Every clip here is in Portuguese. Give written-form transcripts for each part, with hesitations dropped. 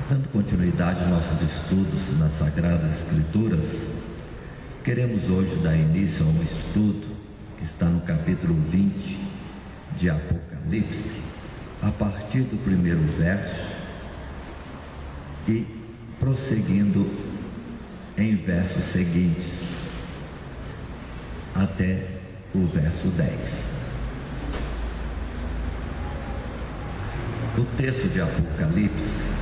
Dando continuidade aos nossos estudos nas Sagradas Escrituras, queremos hoje dar início a um estudo que está no capítulo 20 de Apocalipse, a partir do primeiro verso e prosseguindo em versos seguintes até o verso 10. O texto de Apocalipse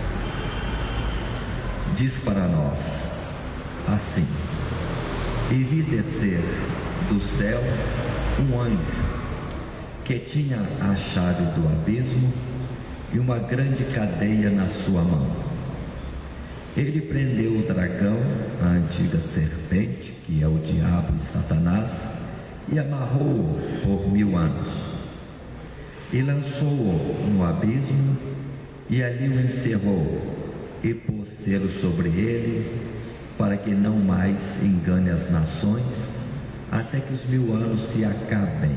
diz para nós assim: e vi descer do céu um anjo que tinha a chave do abismo e uma grande cadeia na sua mão. Ele prendeu o dragão, a antiga serpente, que é o diabo e Satanás, e amarrou-o por 1000 anos, e lançou-o no abismo, e ali o encerrou, e pôs selo sobre ele, para que não mais engane as nações, até que os 1000 anos se acabem.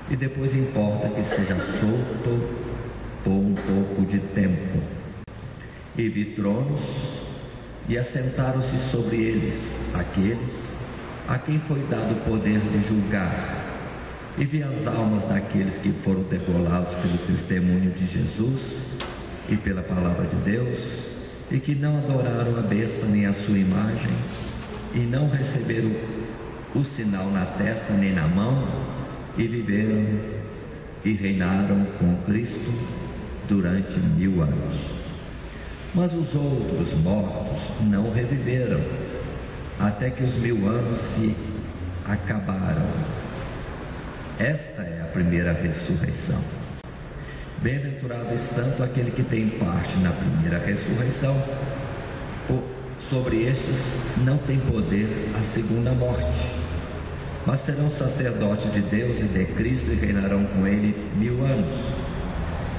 E depois importa que seja solto por um pouco de tempo. E vi tronos, e assentaram-se sobre eles aqueles a quem foi dado o poder de julgar. E vi as almas daqueles que foram degolados pelo testemunho de Jesus e pela palavra de Deus, e que não adoraram a besta nem a sua imagem, e não receberam o sinal na testa nem na mão, e viveram e reinaram com Cristo durante 1000 anos. Mas os outros mortos não reviveram, até que os 1000 anos se acabaram. Esta é a primeira ressurreição. Bem-aventurado e santo aquele que tem parte na primeira ressurreição. Sobre estes não tem poder a segunda morte, mas serão sacerdotes de Deus e de Cristo e reinarão com ele 1000 anos.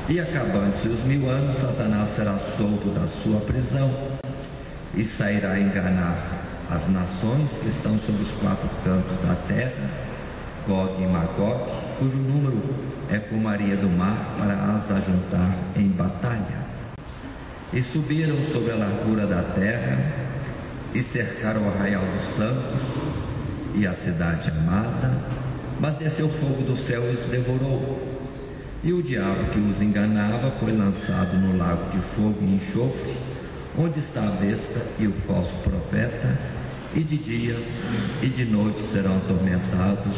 E acabando-se os 1000 anos, Satanás será solto da sua prisão e sairá a enganar as nações que estão sobre os 4 cantos da terra, Gog e Magog, cujo número é como a areia do mar, para as ajuntar em batalha. E subiram sobre a largura da terra e cercaram o arraial dos santos e a cidade amada, mas desceu fogo do céu e os devorou. E o diabo que os enganava foi lançado no lago de fogo e enxofre, onde está a besta e o falso profeta, e de dia e de noite serão atormentados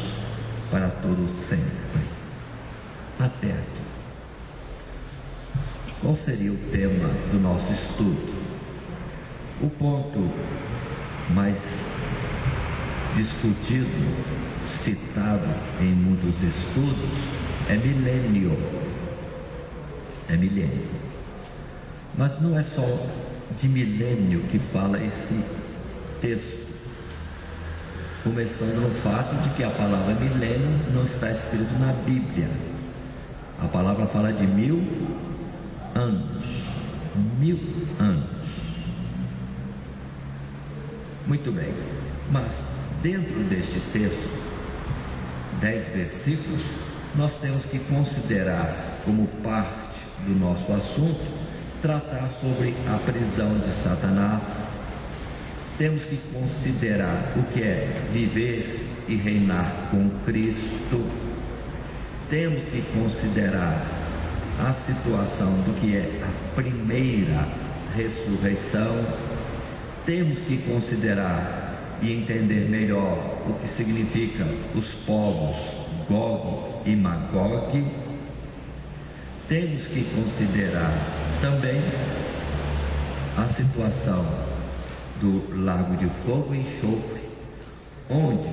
para todo sempre. Até aqui. Qual seria o tema do nosso estudo? O ponto mais discutido, citado em muitos estudos, é milênio. É milênio. Mas não é só de milênio que fala esse texto. Começando no fato de que a palavra milênio não está escrito na Bíblia. A palavra fala de 1000 anos. 1000 anos. Muito bem. Mas dentro deste texto, 10 versículos, nós temos que considerar como parte do nosso assunto, tratar sobre a prisão de Satanás. Temos que considerar o que é viver e reinar com Cristo. Temos que considerar a situação do que é a primeira ressurreição. Temos que considerar e entender melhor o que significa os povos Gog e Magog. Temos que considerar também a situação do lago de fogo e enxofre, onde,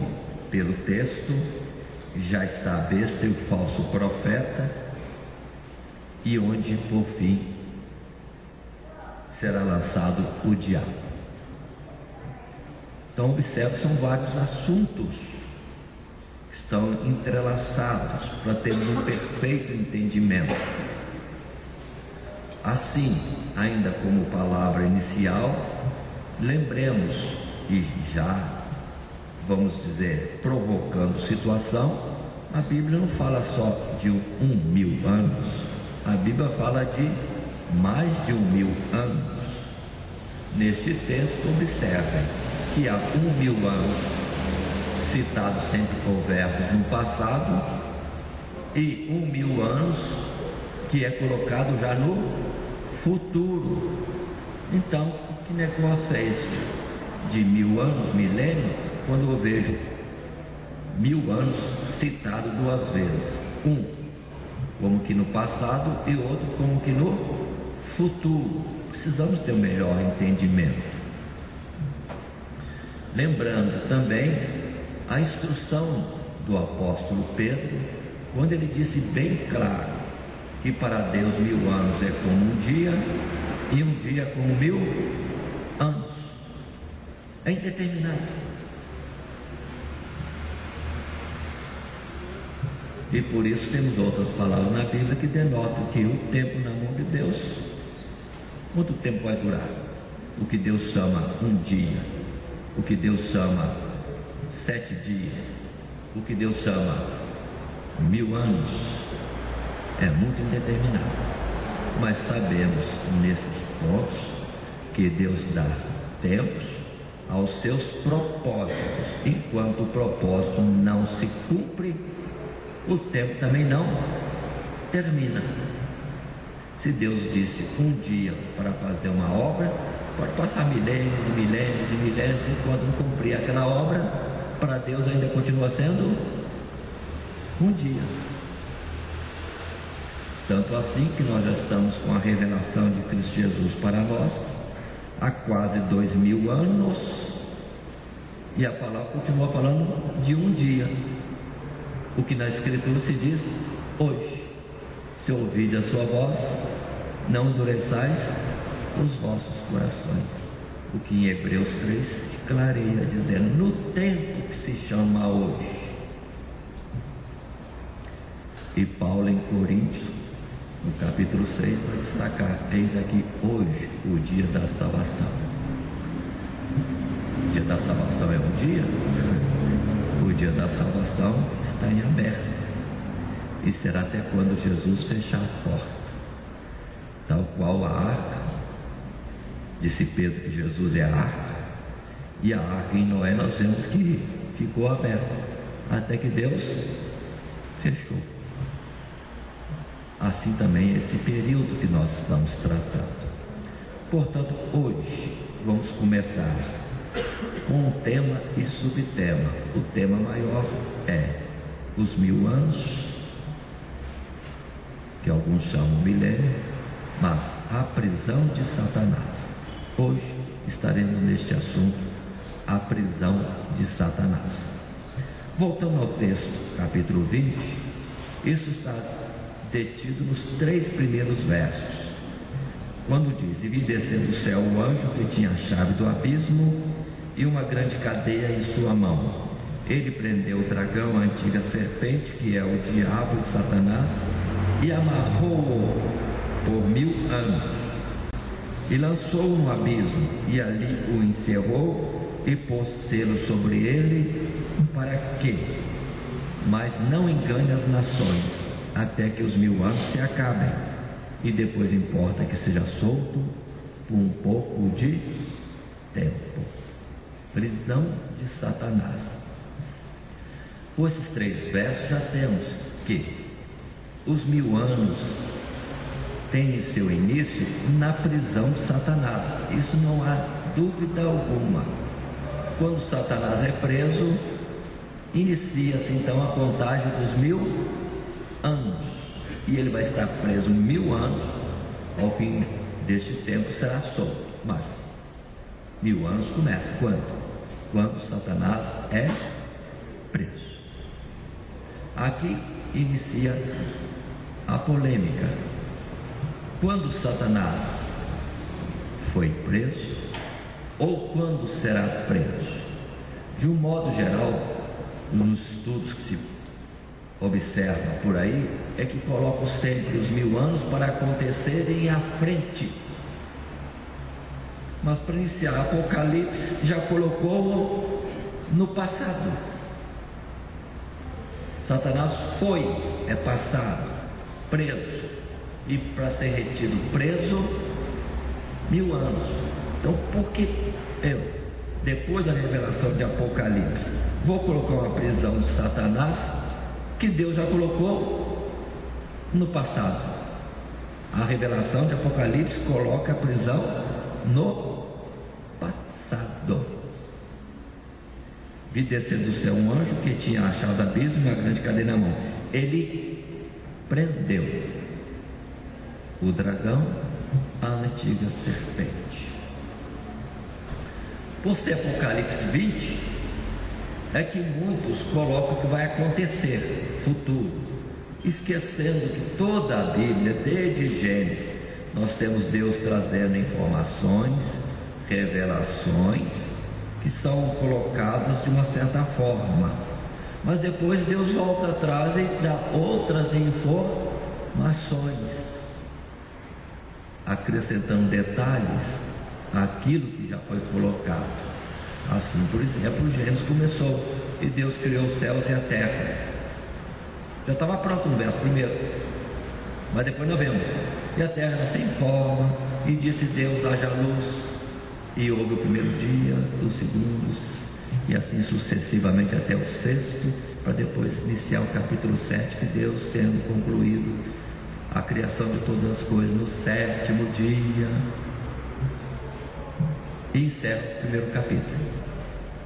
pelo texto, já está a besta e o falso profeta, e onde, por fim, será lançado o diabo. Então, observe, são vários assuntos que estão entrelaçados para termos um perfeito entendimento. Assim, ainda como palavra inicial, lembremos, e já vamos dizer, provocando situação, a Bíblia não fala só de 1000 anos, a Bíblia fala de mais de 1000 anos. Neste texto, observem que há 1000 anos citados sempre por verbos no passado e 1000 anos que é colocado já no futuro. Então, que negócio é este de 1000 anos, milênio, quando eu vejo 1000 anos citado 2 vezes, um como que no passado e outro como que no futuro? Precisamos ter um melhor entendimento. Lembrando também a instrução do apóstolo Pedro, quando ele disse bem claro que para Deus 1000 anos é como um dia e um dia é como 1000 anos. É indeterminado. E por isso temos outras palavras na Bíblia que denotam que o tempo na mão de Deus, quanto tempo vai durar? O que Deus chama um dia, o que Deus chama 7 dias, o que Deus chama 1000 anos, é muito indeterminado. Mas sabemos nesses pontos que Deus dá tempos aos seus propósitos. Enquanto o propósito não se cumpre, o tempo também não termina. Se Deus disse um dia para fazer uma obra, pode passar milênios e milênios e milênios, enquanto não cumprir aquela obra, para Deus ainda continua sendo um dia. Tanto assim que nós já estamos com a revelação de Cristo Jesus para nós há quase 2000 anos, e a palavra continua falando de um dia. O que na Escritura se diz hoje: se ouvide a sua voz, não endureçais os vossos corações. O que em Hebreus 3 se clareia, dizendo: no tempo que se chama hoje. E Paulo em Coríntios, no capítulo 6, vai destacar: eis aqui hoje o dia da salvação. O dia da salvação é um dia? O dia da salvação está em aberto, e será até quando Jesus fechar a porta, tal qual a arca. Disse Pedro que Jesus é a arca, e a arca em Noé nós vemos que ficou aberta até que Deus fechou. Assim também esse período que nós estamos tratando. Portanto, hoje vamos começar com um tema e subtema. O tema maior é os 1000 anos, que alguns chamam milênio, mas a prisão de Satanás. Hoje estaremos neste assunto, a prisão de Satanás. Voltando ao texto, capítulo 20, isso está detido nos 3 primeiros versos, quando diz: e vi descer do céu o anjo que tinha a chave do abismo e uma grande cadeia em sua mão. Ele prendeu o dragão, a antiga serpente, que é o diabo e Satanás, e amarrou-o por 1000 anos, e lançou-o no abismo, e ali o encerrou, e pôs selo sobre ele, para que mas não engane as nações, até que os 1000 anos se acabem, e depois importa que seja solto por um pouco de tempo. Prisão de Satanás. Com esses 3 versos já temos que os 1000 anos têm seu início na prisão de Satanás. Isso não há dúvida alguma. Quando Satanás é preso, inicia-se então a contagem dos 1000 anos, e ele vai estar preso 1000 anos. Ao fim deste tempo será solto, mas 1000 anos começa quando? Quando Satanás é preso. Aqui inicia a polêmica. Quando Satanás foi preso, ou quando será preso? De um modo geral, nos estudos que se observam por aí, é que colocam sempre os 1000 anos para acontecerem à frente. Mas para iniciar Apocalipse já colocou no passado. Satanás foi, é passado, preso, e para ser retido preso 1000 anos. Então, por que eu, depois da revelação de Apocalipse, vou colocar uma prisão de Satanás que Deus já colocou no passado? A revelação de Apocalipse coloca a prisão no passado. Vi descer do céu um anjo que tinha a chave do abismo e uma grande cadeia na mão. Ele prendeu o dragão, a antiga serpente. Por ser Apocalipse 20, é que muitos colocam que vai acontecer futuro, esquecendo que toda a Bíblia, desde Gênesis, nós temos Deus trazendo informações, revelações que são colocadas de uma certa forma, mas depois Deus volta atrás e dá outras informações, acrescentando detalhes àquilo que já foi colocado. Assim, por exemplo, o Gênesis começou e Deus criou os céus e a terra. Já estava pronto no verso primeiro, mas depois nós vemos: e a terra era sem forma, e disse Deus: haja luz. E houve o primeiro dia, os segundos, e assim sucessivamente até o sexto, para depois iniciar o capítulo 7, que Deus, tendo concluído a criação de todas as coisas no sétimo dia, e encerra o primeiro capítulo,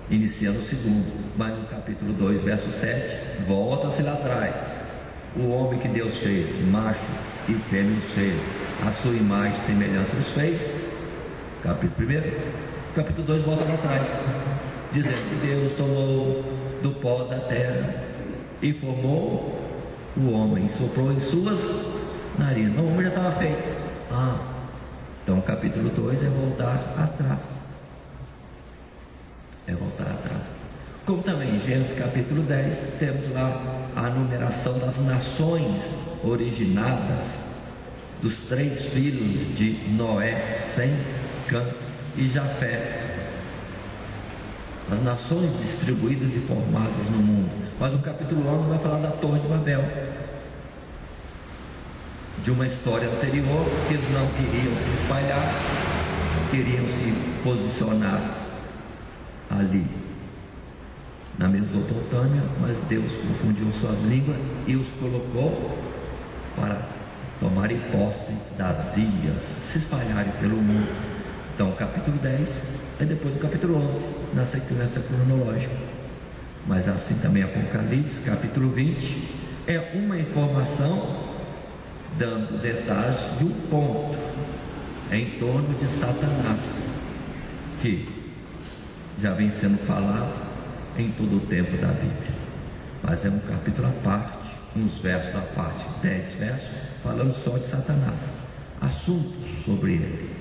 iniciando o segundo. Mas no capítulo 2, verso 7, volta-se lá atrás: o homem que Deus fez, macho e fêmea os fez, a sua imagem e semelhança os fez. Capítulo 1, capítulo 2 volta lá atrás, dizendo que Deus tomou do pó da terra e formou o homem, soprou em suas narinas. O homem já estava feito. Então o capítulo 2 é voltar atrás. É voltar atrás. Como também em Gênesis capítulo 10, temos lá a numeração das nações originadas dos 3 filhos de Noé, Sem, Cã e Jafé, as nações distribuídas e formadas no mundo. Mas o capítulo 11 vai falar da Torre de Babel, de uma história anterior, que eles não queriam se espalhar, queriam se posicionar ali na Mesopotâmia, mas Deus confundiu suas línguas e os colocou para tomarem posse das ilhas, se espalharem pelo mundo. Então, o capítulo 10 é depois do capítulo 11, na sequência cronológica. Mas assim também Apocalipse, capítulo 20, é uma informação dando detalhes de um ponto em torno de Satanás, que já vem sendo falado em todo o tempo da Bíblia. Mas é um capítulo à parte, uns versos à parte, 10 versos, falando só de Satanás, assuntos sobre ele,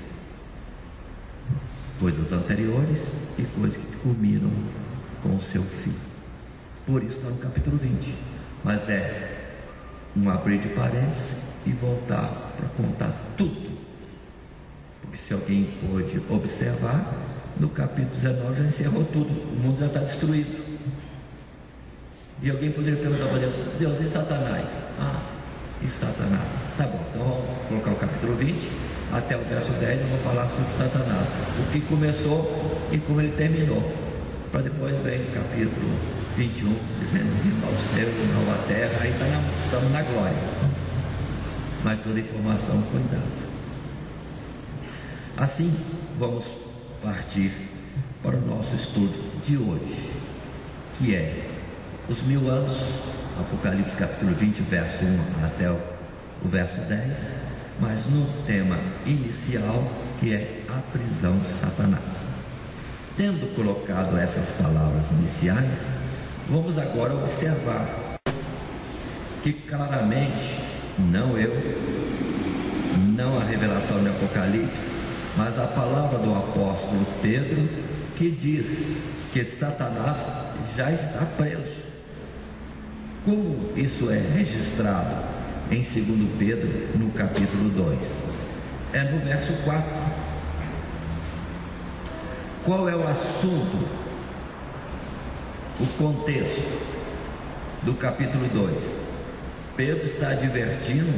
coisas anteriores e coisas que culminam com o seu fim. Por isso está no capítulo 20, mas é um abrir de parênteses e voltar para contar tudo, porque se alguém pôde observar, no capítulo 19 já encerrou tudo, o mundo já está destruído. E alguém poderia perguntar para Deus: Deus, e Satanás? E Satanás? Tá bom, então vamos colocar o capítulo 20 até o verso 10, eu vou falar sobre Satanás, o que começou e como ele terminou, para depois vem o capítulo 21, dizendo que ao céu e nova terra, aí estamos na glória, mas toda a informação foi dada. Assim, vamos partir para o nosso estudo de hoje, que é os 1000 anos, Apocalipse capítulo 20, verso 1 até o verso 10, mas no tema inicial, que é a prisão de Satanás. Tendo colocado essas palavras iniciais, vamos agora observar que claramente, não eu, não a revelação de Apocalipse, mas a palavra do apóstolo Pedro, que diz que Satanás já está preso. Como isso é registrado em 2 Pedro, no capítulo 2? É no verso 4. Qual é o assunto, o contexto do capítulo 2? Pedro está advertindo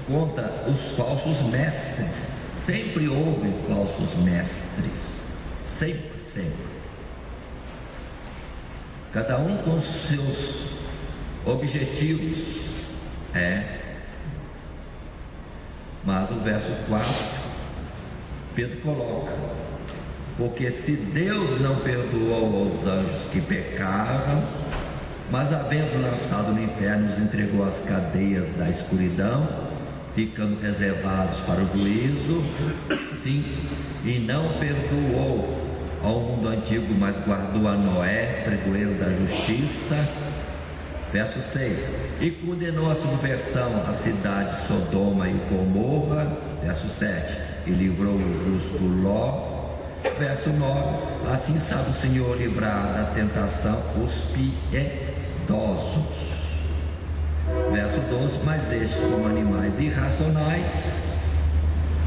contra os falsos mestres. Sempre houve falsos mestres, sempre. Cada um com seus objetivos. Mas o verso 4, Pedro coloca: porque se Deus não perdoou aos anjos que pecaram, mas havendo lançado no inferno, os entregou às cadeias da escuridão, ficando reservados para o juízo. Sim, e não perdoou ao mundo antigo, mas guardou a Noé, pregoeiro da justiça. Verso 6: e condenou a subversão a cidade de Sodoma e Gomorra. Verso 7: e livrou o justo Ló. Verso 9: assim sabe o Senhor livrar da tentação os piedosos. Verso 12: mas estes, como animais irracionais.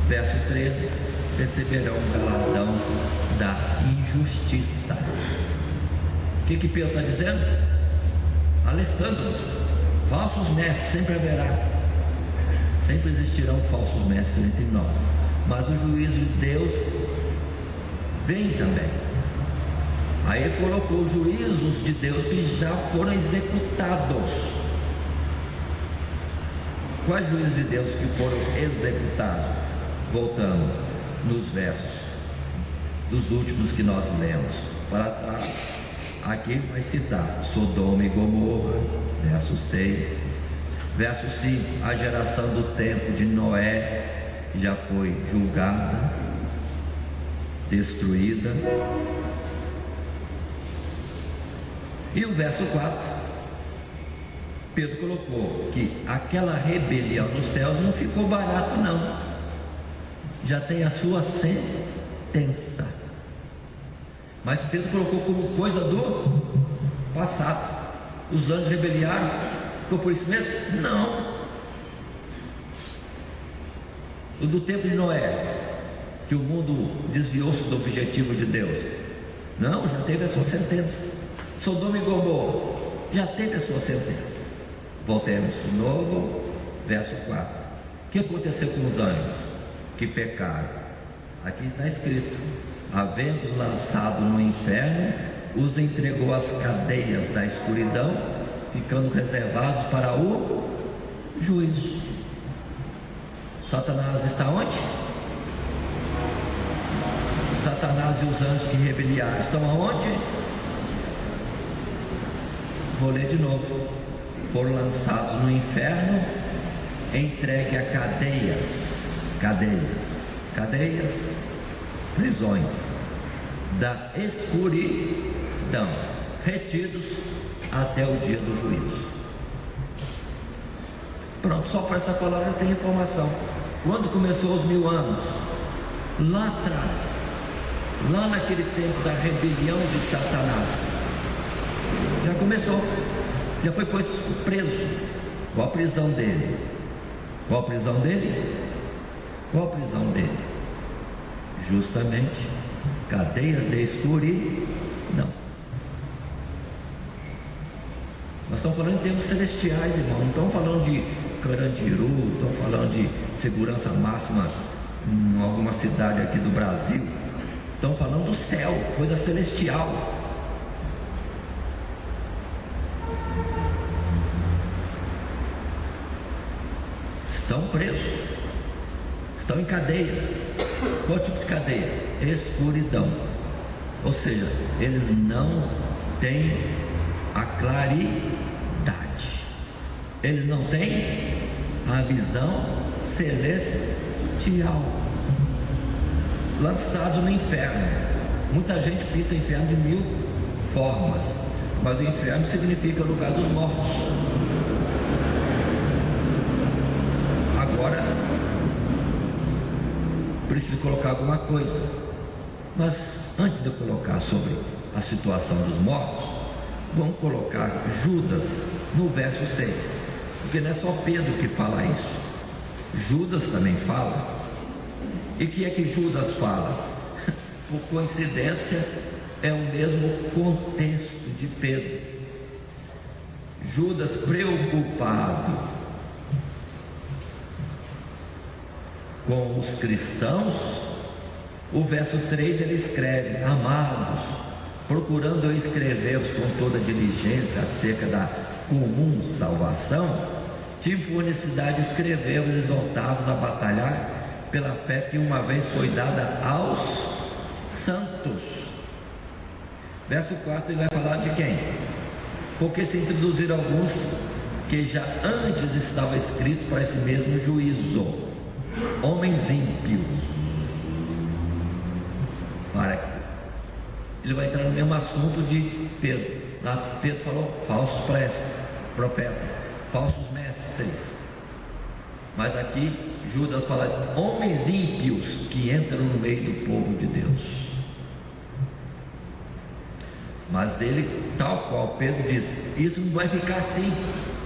Verso 13: receberão o galardão da injustiça. O que Pedro está dizendo? Alertando-nos: falsos mestres sempre haverá, sempre existirão falsos mestres entre nós, mas o juízo de Deus vem também. Aí ele colocou os juízos de Deus que já foram executados. Quais juízos de Deus que foram executados? Voltando nos versos dos últimos que nós lemos para trás, aqui vai citar Sodoma e Gomorra, verso 6. Verso 5: a geração do tempo de Noé já foi julgada, destruída. E o verso 4, Pedro colocou que aquela rebelião nos céus não ficou barato não, já tem a sua sentença. Mas Pedro colocou como coisa do passado. Os anjos rebeliaram, ficou por isso mesmo? Não. O do tempo de Noé, que o mundo desviou-se do objetivo de Deus, não, já teve a sua sentença. Sodoma e Gomorra, já teve a sua sentença. Voltemos de novo, verso 4. O que aconteceu com os anjos que pecaram? Aqui está escrito: havendo lançado no inferno, os entregou às cadeias da escuridão, ficando reservados para o juízo. Satanás está onde? Satanás e os anjos que rebeliaram estão aonde? Vou ler de novo: foram lançados no inferno, entregue a cadeias, prisões da escuridão, retidos até o dia do juízo. Pronto, só para essa palavra tem informação. Quando começou os 1000 anos? Lá atrás, lá naquele tempo da rebelião de Satanás, já começou, já foi preso. Qual a prisão dele? Qual a prisão dele? Qual a prisão dele? Justamente cadeias de escuridão. Nós estamos falando em termos celestiais, irmão. Não estamos falando de Carandiru, estamos falando de segurança máxima em alguma cidade aqui do Brasil. Estamos falando do céu, coisa celestial. Estão presos, estão em cadeias. Qual tipo de cadeia? Escuridão. Ou seja, eles não têm a claridade, eles não têm a visão celestial. Lançados no inferno. Muita gente pinta o inferno de 1000 formas, mas o inferno significa lugar dos mortos. Agora preciso colocar alguma coisa, mas antes de eu colocar sobre a situação dos mortos, vamos colocar Judas no verso 6, porque não é só Pedro que fala isso, Judas também fala. E o que é que Judas fala? Por coincidência, é o mesmo contexto de Pedro. Judas preocupado com os cristãos, o verso 3 ele escreve: amados, procurando eu escrever-vos com toda diligência acerca da comum salvação, tive por necessidade de escrever-vos, exortar-vos a batalhar pela fé que uma vez foi dada aos santos. Verso 4 ele vai falar de quem? Porque se introduziram alguns que já antes estavam escritos para esse mesmo juízo, homens ímpios. Ele vai entrar no mesmo assunto de Pedro. Lá Pedro falou falsos profetas, falsos mestres. Mas aqui Judas fala de homens ímpios que entram no meio do povo de Deus. Mas ele, tal qual Pedro diz, isso não vai ficar assim.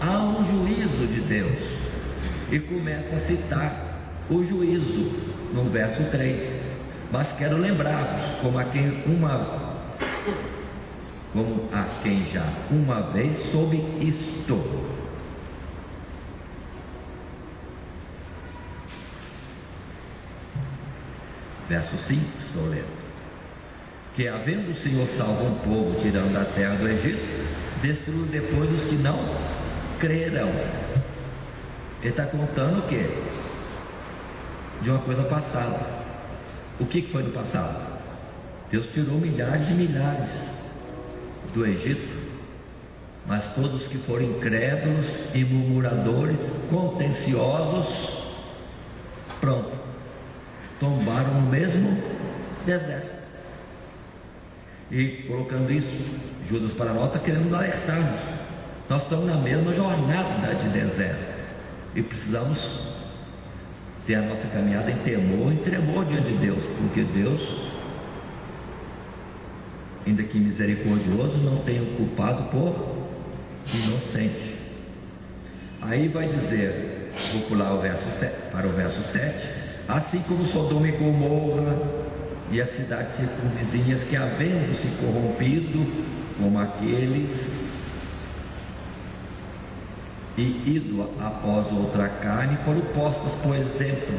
Há um juízo de Deus. E começa a citar o juízo no verso 3. Mas quero lembrar-vos, como a quem já uma vez soube isto. Verso 5, estou lendo. Que havendo o Senhor salvo um povo, tirando da terra do Egito, destruiu depois os que não creram. Ele está contando o quê? De uma coisa passada. O que foi no passado? Deus tirou milhares e milhares do Egito, mas todos que foram incrédulos e murmuradores, contenciosos, pronto, tombaram no mesmo deserto. E colocando isso, Judas para nós está querendo alertar-nos. Nós estamos na mesma jornada de deserto e precisamos ter a nossa caminhada em temor e tremor diante de Deus, porque Deus, ainda que misericordioso, não tem o culpado por inocente. Aí vai dizer, vou pular para o verso 7: assim como Sodoma e Gomorra e as cidades circunvizinhas, que havendo-se corrompido como aqueles e ido após outra carne, foram postas por exemplo,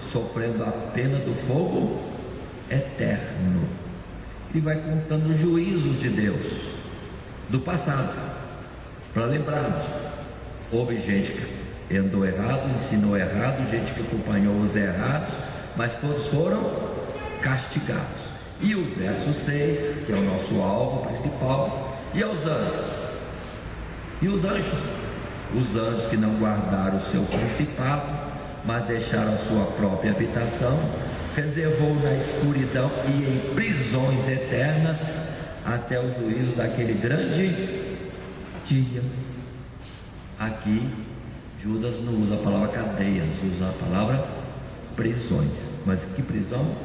sofrendo a pena do fogo eterno. E vai contando os juízos de Deus do passado, para lembrarmos. Houve gente que andou errado, ensinou errado, gente que acompanhou os errados, mas todos foram castigados. E o verso 6, que é o nosso alvo principal: e aos anjos? E os anjos? Os anjos que não guardaram o seu principado, mas deixaram a sua própria habitação, reservou na escuridão e em prisões eternas até o juízo daquele grande dia. Aqui Judas não usa a palavra cadeias, usa a palavra prisões. Mas que prisão?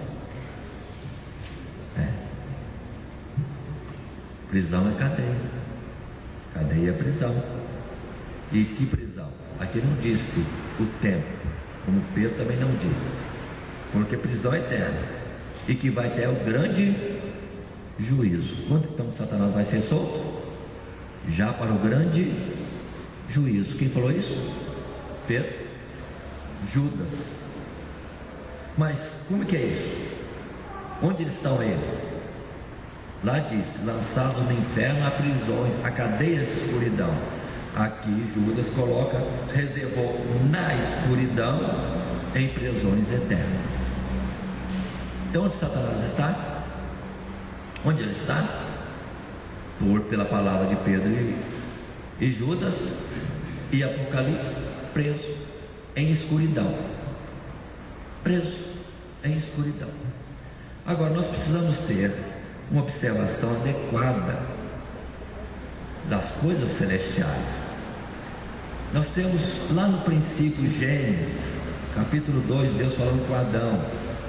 Prisão é cadeia, cadeia é prisão. E que prisão? Aqui não disse o tempo, como Pedro também não disse, porque prisão é eterna e que vai ter o grande juízo. Quando então Satanás vai ser solto? Já para o grande juízo. Quem falou isso? Pedro. Judas. Mas como que é isso? Onde estão eles? Lá diz: lançados no inferno, a prisões, a cadeia de escuridão. Aqui Judas coloca: reservou na escuridão, em prisões eternas. Então onde Satanás está? Onde ele está? Pela palavra de Pedro e Judas e Apocalipse, preso em escuridão. Preso em escuridão. Agora nós precisamos ter uma observação adequada das coisas celestiais. Nós temos lá no princípio, Gênesis capítulo 2, Deus falando com Adão: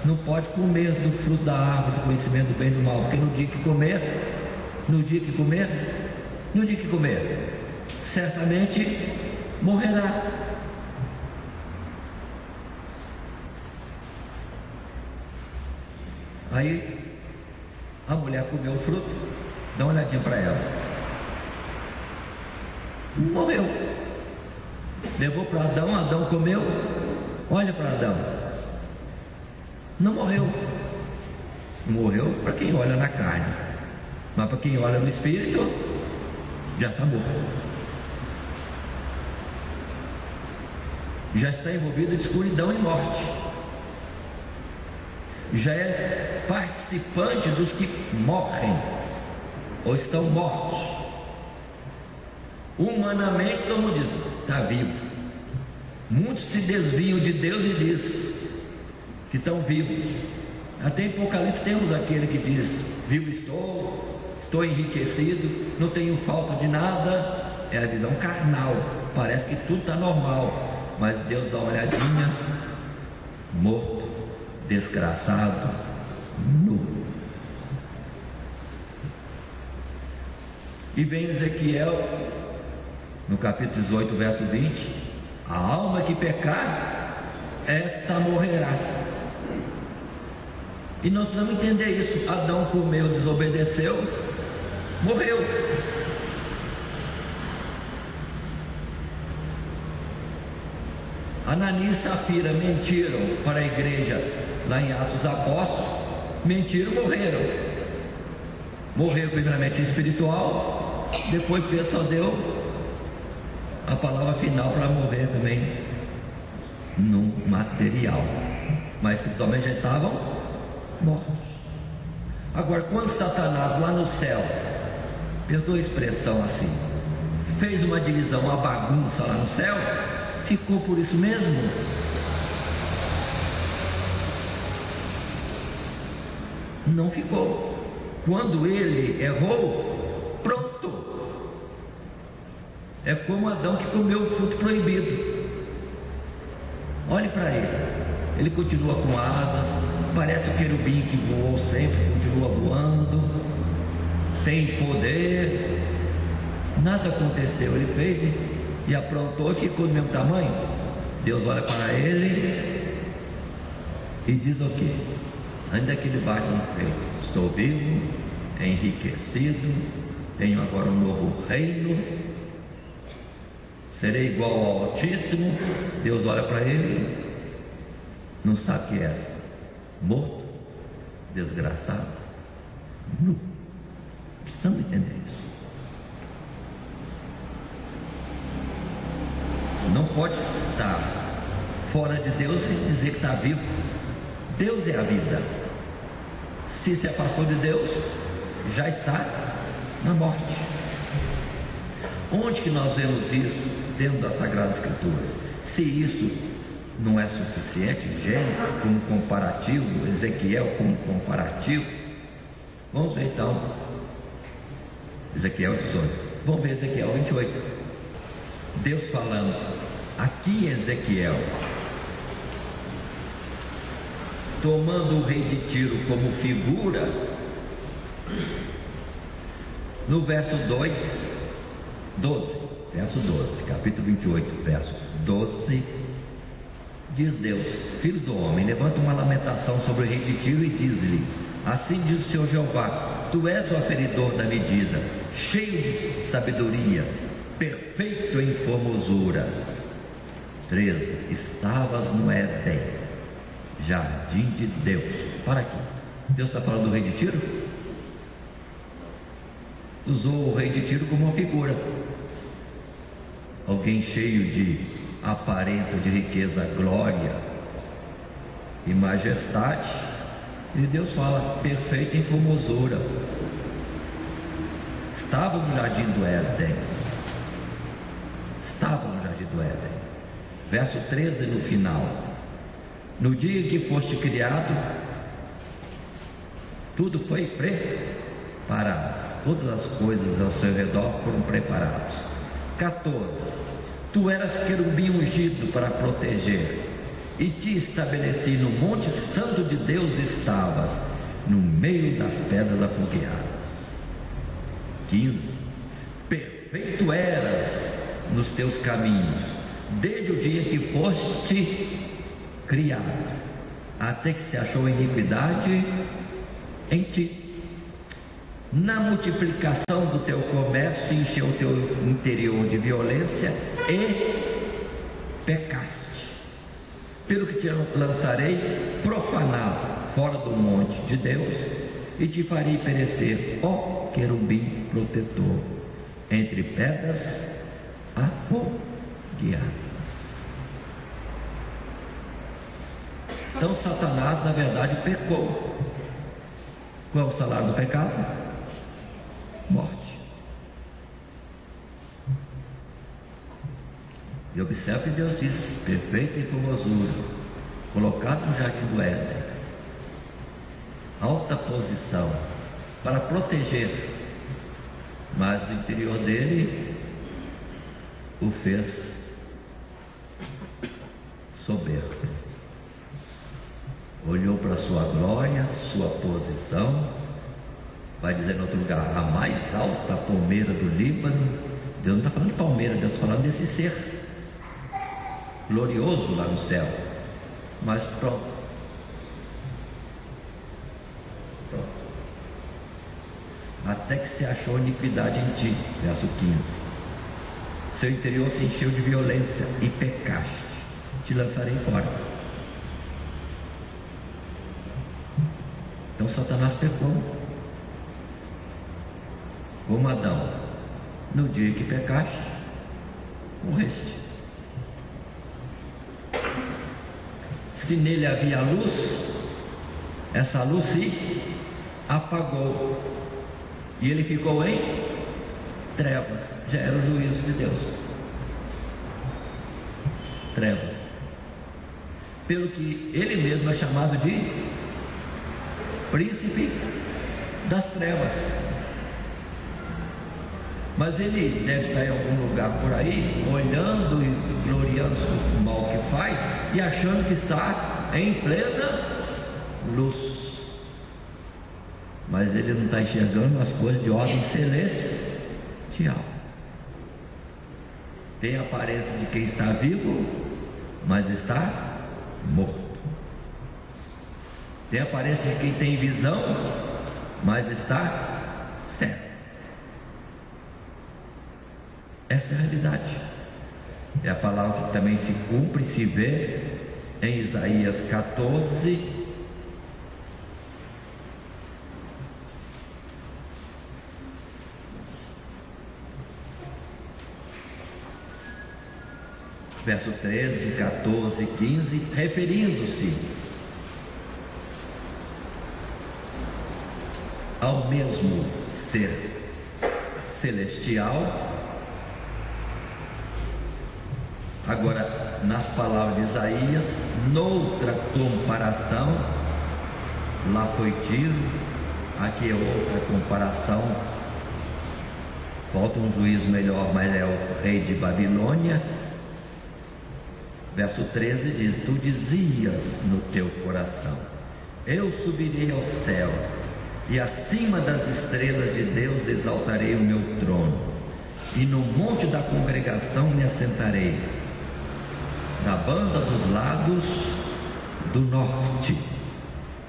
não pode comer do fruto da árvore do conhecimento do bem e do mal, porque no dia que comer, certamente morrerá. Aí a mulher comeu o fruto, dá uma olhadinha para ela, morreu. Levou para Adão, Adão comeu, olha para Adão, Não morreu. Morreu para quem olha na carne, mas para quem olha no espírito, já está morto. Já está envolvido em escuridão e morte. Já é participante dos que morrem ou estão mortos. Humanamente, todo mundo diz: está vivo. Muitos se desviam de Deus e diz que estão vivos. Até em Apocalipse temos aquele que diz: vivo estou enriquecido, não tenho falta de nada. É a visão carnal, parece que tudo está normal, mas Deus dá uma olhadinha: morto, desgraçado, nu. E vem Ezequiel no capítulo 18, verso 20: a alma que pecar, esta morrerá. E nós precisamos entender isso. Adão comeu, desobedeceu, morreu. Ananias e Safira mentiram para a igreja lá em Atos dos Apóstolos, mentiram, morreram. Morreram primeiramente espiritual, depois Pedro só deu a palavra final para morrer também no material, mas espiritualmente já estavam mortos. Agora, quando Satanás lá no céu, perdoa a expressão assim, fez uma divisão, uma bagunça lá no céu, ficou por isso mesmo? Não ficou. Quando ele errou, pronto. É como Adão que comeu o fruto proibido. Olhe para ele continua com asas, parece o querubim que voou sempre, continua voando, tem poder. Nada aconteceu, ele fez e aprontou e ficou do mesmo tamanho. Deus olha para ele e diz o quê? Ainda que ele bate no peito: estou vivo, enriquecido, tenho agora um novo reino, serei igual ao Altíssimo. Deus olha para ele, não sabe o que é, morto, desgraçado, nu. Precisamos entender isso. Não pode estar fora de Deus e dizer que está vivo. Deus é a vida. Se afastou de Deus, já está na morte. Onde que nós vemos isso? Dentro das Sagradas Escrituras. Se isso não é suficiente, Gênesis como comparativo, Ezequiel como comparativo, vamos ver então Ezequiel 18, vamos ver Ezequiel 28. Deus falando aqui em Ezequiel, tomando o rei de Tiro como figura, no verso 12, capítulo 28, verso 12, diz Deus: filho do homem, levanta uma lamentação sobre o rei de Tiro e diz-lhe: assim diz o Senhor Jeová, tu és o aferidor da medida, cheio de sabedoria, perfeito em formosura. 13, estavas no Éden, jardim de Deus. Para aqui, Deus está falando do rei de Tiro? Usou o rei de Tiro como uma figura, alguém cheio de aparência de riqueza, glória e majestade. E Deus fala: perfeito em formosura. Estava no jardim do Éden. Estava no jardim do Éden. Verso 13 no final: no dia que foste criado, tudo foi preparado. Todas as coisas ao seu redor foram preparadas. 14: tu eras querubim ungido para proteger, e te estabeleci no monte santo de Deus, estavas no meio das pedras afogueadas. 15: perfeito eras nos teus caminhos, desde o dia que foste criado, até que se achou iniquidade em ti. Na multiplicação do teu comércio, encheu o teu interior de violência e pecaste. Pelo que te lançarei profanado, fora do monte de Deus, e te farei perecer, ó querubim protetor, entre pedras afogueadas. Então Satanás, na verdade, pecou. Qual é o salário do pecado? Morte. E observe que Deus diz: perfeita em formosura, colocado no jardim do Éden, alta posição para proteger, mas o interior dele o fez soberbo. Olhou para sua glória, sua posição, vai dizer em outro lugar, a mais alta palmeira do Líbano. Deus não está falando de palmeira, Deus está falando desse ser glorioso lá no céu. Mas pronto, até que se achou iniquidade em ti, verso 15, seu interior se encheu de violência e pecaste, te lançarei fora. Então Satanás pecou como Adão. No dia que pecaste, morreste. Se nele havia luz, essa luz se apagou e ele ficou em trevas. Já era o juízo de Deus. Trevas. Pelo que ele mesmo é chamado de príncipe das trevas. Mas ele deve estar em algum lugar por aí, olhando e gloriando-se do mal que faz e achando que está em plena luz. Mas ele não está enxergando as coisas de ordem celestial. Tem a aparência de quem está vivo, mas está morto. Tem a aparência de quem tem visão, mas está cego. Essa é a realidade. É a palavra que também se cumpre e se vê em Isaías 14, verso 13, 14, 15, referindo-se ao mesmo ser celestial. Agora, nas palavras de Isaías, noutra comparação, lá foi tiro, aqui é outra comparação. Falta um juízo melhor, mas é o rei de Babilônia. Verso 13 diz: tu dizias no teu coração, eu subirei ao céu, e acima das estrelas de Deus exaltarei o meu trono, e no monte da congregação me assentarei, da banda dos lados do norte.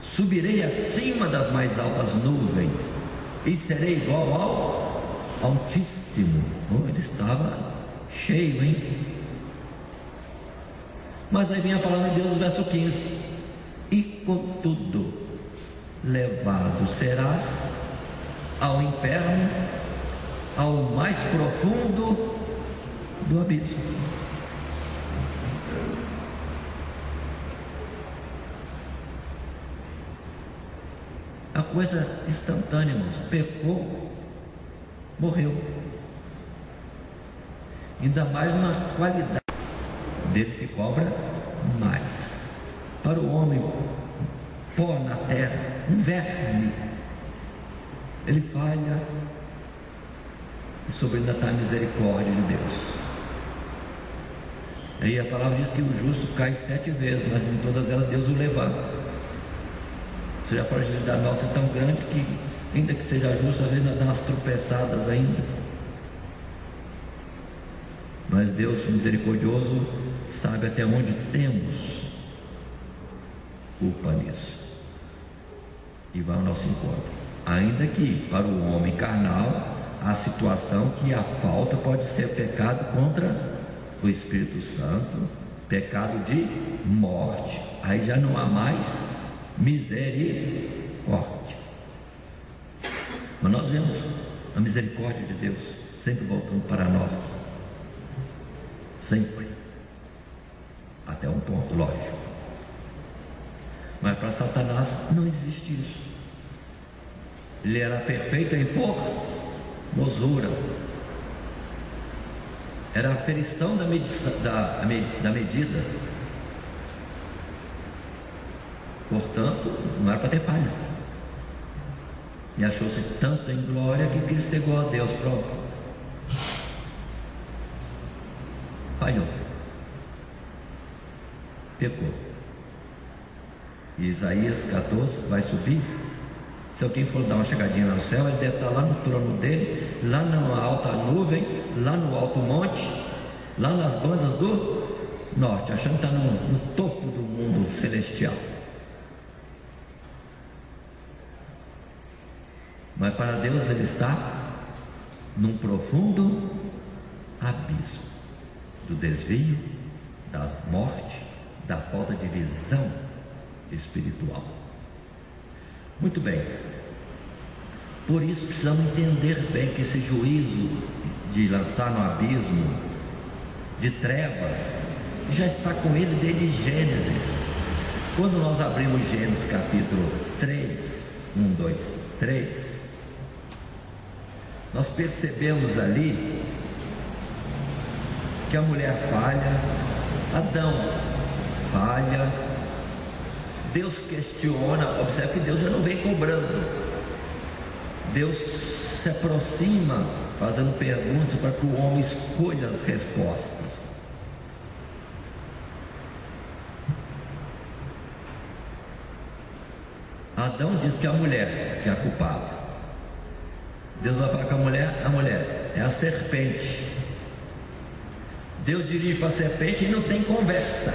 Subirei acima das mais altas nuvens, e serei igual ao Altíssimo. Oh, ele estava cheio, hein? Mas aí vem a palavra de Deus, verso 15: e contudo, levado serás ao inferno, ao mais profundo do abismo. A coisa instantânea, irmãos. Pecou, morreu. Ainda mais uma qualidade dele se cobra mais. Para o homem, pó na terra, um verme, ele falha, e sobre ainda está a misericórdia de Deus. Aí a palavra diz que o justo cai 7 vezes, mas em todas elas Deus o levanta. Ou seja, a fragilidade nossa é tão grande que, ainda que seja justo, às vezes ainda dá umas tropeçadas ainda. Mas Deus misericordioso sabe até onde temos culpa nisso, e vai ao nosso encontro. Ainda que para o homem carnal a situação que a falta pode ser pecado contra o Espírito Santo, pecado de morte. Aí já não há mais misericórdia. Mas nós vemos a misericórdia de Deus sempre voltando para nós, sempre, até um ponto, lógico. Mas para Satanás não existe isso. Ele era perfeito em formosura, era a aferição da medida, portanto não era para ter falha, e achou-se tanto em glória que quis ser igual a Deus. Pronto, falhou, pecou. E Isaías 14 vai subir. Se alguém for dar uma chegadinha lá no céu, ele deve estar lá no trono dele, lá na alta nuvem, lá no alto monte, lá nas bandas do norte, achando que está no topo do mundo celestial. Mas para Deus ele está num profundo abismo do desvio, da morte, da falta de visão espiritual. Muito bem, por isso precisamos entender bem que esse juízo de lançar no abismo de trevas já está com ele desde Gênesis. Quando nós abrimos Gênesis capítulo 3, 1, 2, 3, nós percebemos ali que a mulher falha, Adão falha, Deus questiona. Observe que Deus já não vem cobrando, Deus se aproxima fazendo perguntas para que o homem escolha as respostas. Adão diz que é a mulher que é a culpada. Deus vai falar com a mulher é a serpente. Deus dirige para a serpente e não tem conversa.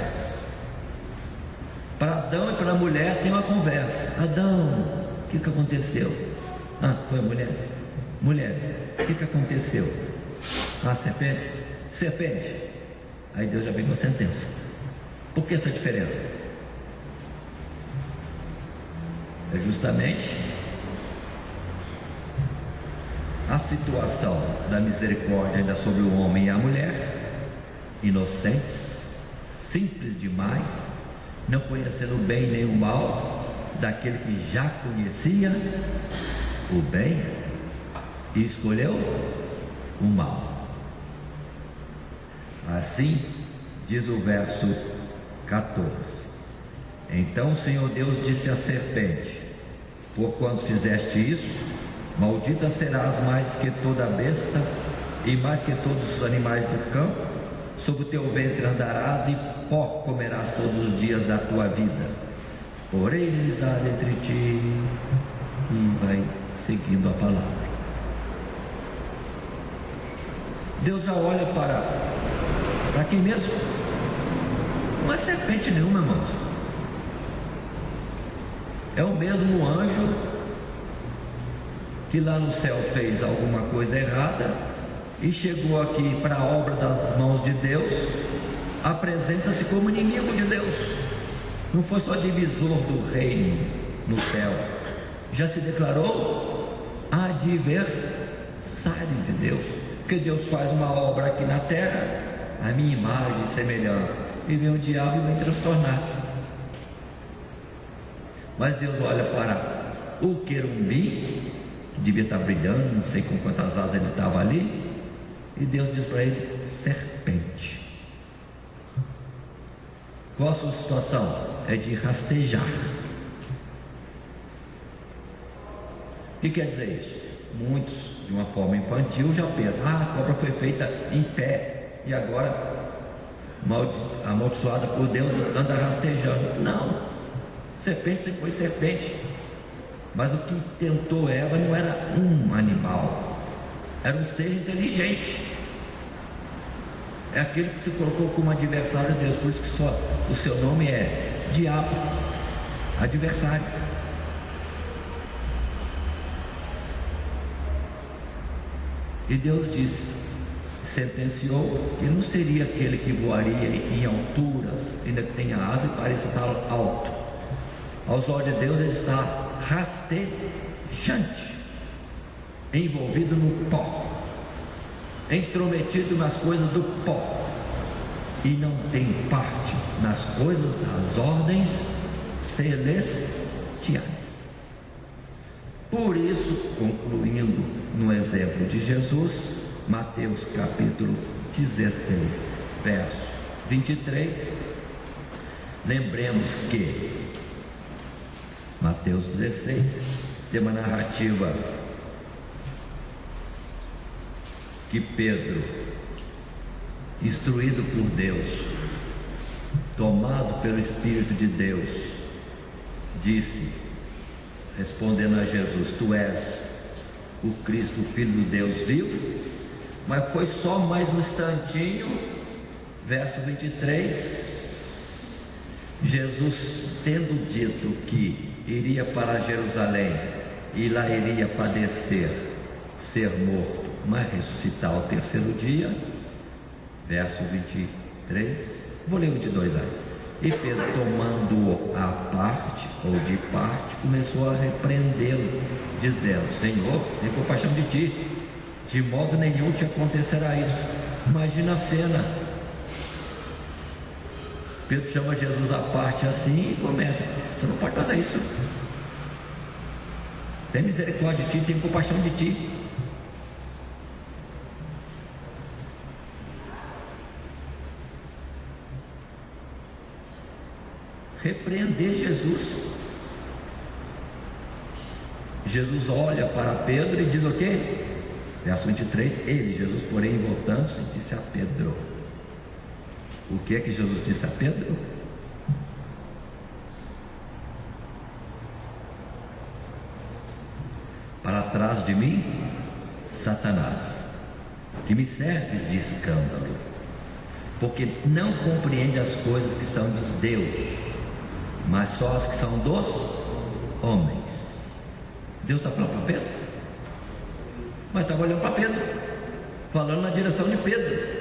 Para Adão e para a mulher tem uma conversa. Adão, o que aconteceu? Ah, foi a mulher. Mulher, o que aconteceu? Ah, serpente. Serpente. Aí Deus já vem com a sentença. Por que essa diferença? É justamente a situação da misericórdia ainda sobre o homem e a mulher, inocentes, simples demais, não conhecendo o bem nem o mal, daquele que já conhecia o bem e escolheu o mal. Assim diz o verso 14: Então o Senhor Deus disse à serpente: Porquanto fizeste isso, maldita serás mais do que toda besta e mais que todos os animais do campo. Sobre o teu ventre andarás e pó comerás todos os dias da tua vida. Porém inimizade entre ti. E vai seguindo a palavra. Deus já olha para quem mesmo? Não é serpente nenhuma, irmãos. É o mesmo anjo que lá no céu fez alguma coisa errada e chegou aqui para a obra das mãos de Deus, apresenta-se como inimigo de Deus. Não foi só divisor do reino no céu, já se declarou adversário de Deus, porque Deus faz uma obra aqui na terra, a minha imagem e semelhança, e vem o diabo e vem transtornar. Mas Deus olha para o querubim, que devia estar brilhando, não sei com quantas asas ele estava ali, e Deus diz para ele: serpente. Qual a sua situação? É de rastejar. O que quer dizer isso? Muitos, de uma forma infantil, já pensam: a cobra foi feita em pé e agora, amaldiçoada por Deus, anda rastejando. Não, serpente sempre foi serpente. Mas o que tentou Eva não era um animal, era um ser inteligente. É aquele que se colocou como adversário de Deus. Por isso que só o seu nome é diabo, adversário. E Deus disse, sentenciou que não seria aquele que voaria em alturas, ainda que tenha asa e pareça estar alto. Aos olhos de Deus ele está rastejante, envolvido no pó, intrometido nas coisas do pó, e não tem parte nas coisas das ordens celestiais. Por isso, concluindo no exemplo de Jesus, Mateus capítulo 16, verso 23, lembremos que Mateus 16 tem uma narrativa que Pedro, instruído por Deus, tomado pelo Espírito de Deus, disse, respondendo a Jesus: tu és o Cristo, o Filho do Deus vivo. Mas foi só mais um instantinho, verso 23, Jesus, tendo dito que iria para Jerusalém e lá iria padecer, ser morto, mas ressuscitar ao terceiro dia, verso 23, vou ler o 22 antes. E Pedro, tomando-o à parte, ou de parte, começou a repreendê-lo, dizendo: Senhor, tem compaixão de ti, de modo nenhum te acontecerá isso. Imagina a cena. Pedro chama Jesus à parte assim e começa: você não pode fazer isso, tem misericórdia de ti, tem compaixão de ti. Repreender Jesus. Jesus olha para Pedro e diz o quê? Verso 23, ele, Jesus, porém, voltando-se, disse a Pedro. O que é que Jesus disse a Pedro? Para trás de mim, Satanás, que me serves de escândalo, porque não compreende as coisas que são de Deus, mas só as que são dos homens. Deus está falando para Pedro, mas estava olhando para Pedro, falando na direção de Pedro.